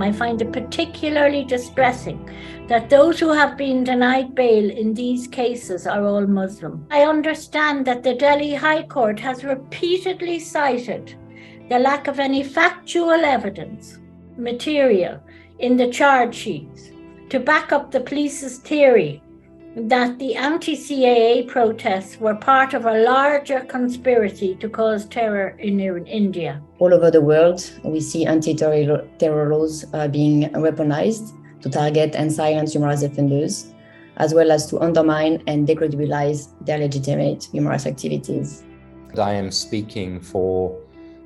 I find it particularly distressing that those who have been denied bail in these cases are all Muslim. I understand that the Delhi High Court has repeatedly cited the lack of any factual evidence, material, in the charge sheets to back up the police's theory that the anti-CAA protests were part of a larger conspiracy to cause terror in India. All over the world, we see anti-terror laws being weaponized to target and silence human rights offenders, as well as to undermine and decredibilize their legitimate human rights activities. I am speaking for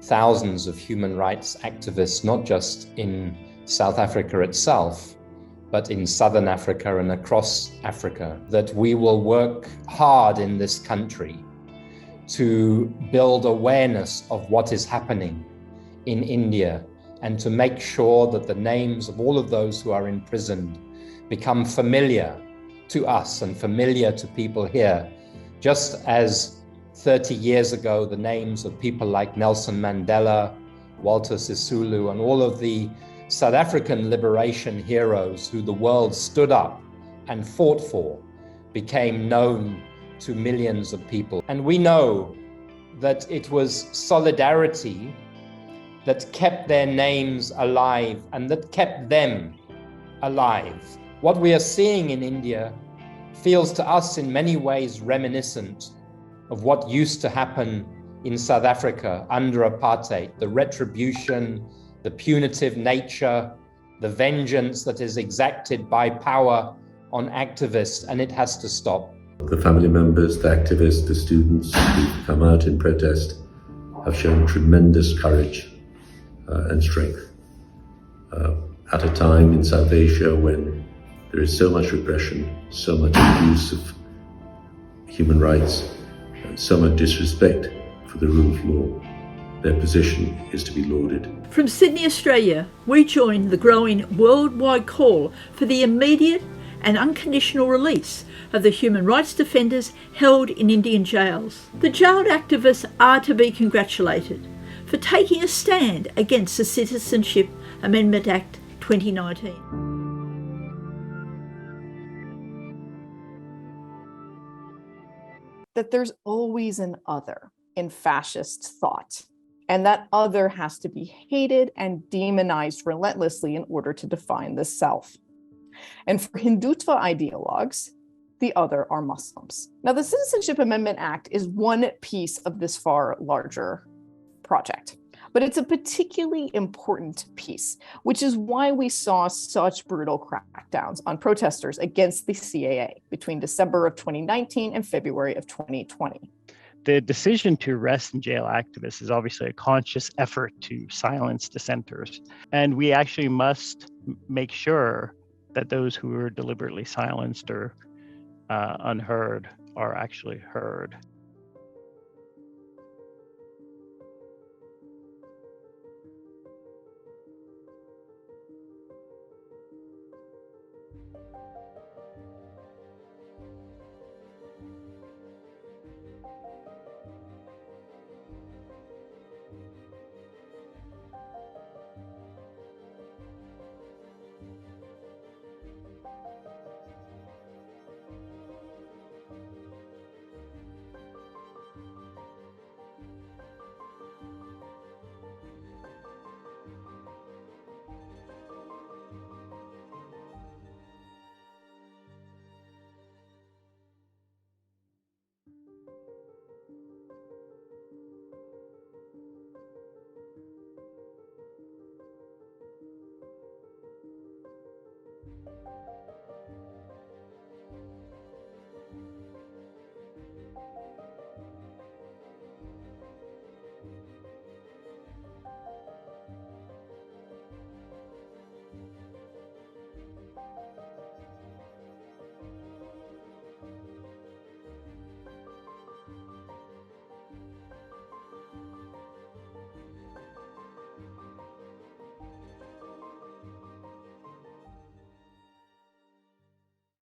thousands of human rights activists, not just in South Africa itself, but in Southern Africa and across Africa, that we will work hard in this country to build awareness of what is happening in India and to make sure that the names of all of those who are imprisoned become familiar to us and familiar to people here, just as 30 years ago, the names of people like Nelson Mandela, Walter Sisulu, and all of the South African liberation heroes who the world stood up and fought for became known to millions of people. And we know that it was solidarity that kept their names alive and that kept them alive. What we are seeing in India feels to us in many ways reminiscent of what used to happen in South Africa under apartheid, the retribution, the punitive nature, the vengeance that is exacted by power on activists, and it has to stop. The family members, the activists, the students who've come out in protest have shown tremendous courage and strength. At a time in South Asia when there is so much repression, so much abuse of human rights, so much disrespect for the rule of law, their position is to be lauded. From Sydney, Australia, we join the growing worldwide call for the immediate and unconditional release of the human rights defenders held in Indian jails. The jailed activists are to be congratulated for taking a stand against the Citizenship Amendment Act 2019. That there's always an other in fascist thought, and that other has to be hated and demonized relentlessly in order to define the self. And for Hindutva ideologues, the other are Muslims. Now, the Citizenship Amendment Act is one piece of this far larger project, but it's a particularly important piece, which is why we saw such brutal crackdowns on protesters against the CAA between December of 2019 and February of 2020. The decision to arrest and jail activists is obviously a conscious effort to silence dissenters. And we actually must make sure that those who are deliberately silenced or unheard are actually heard.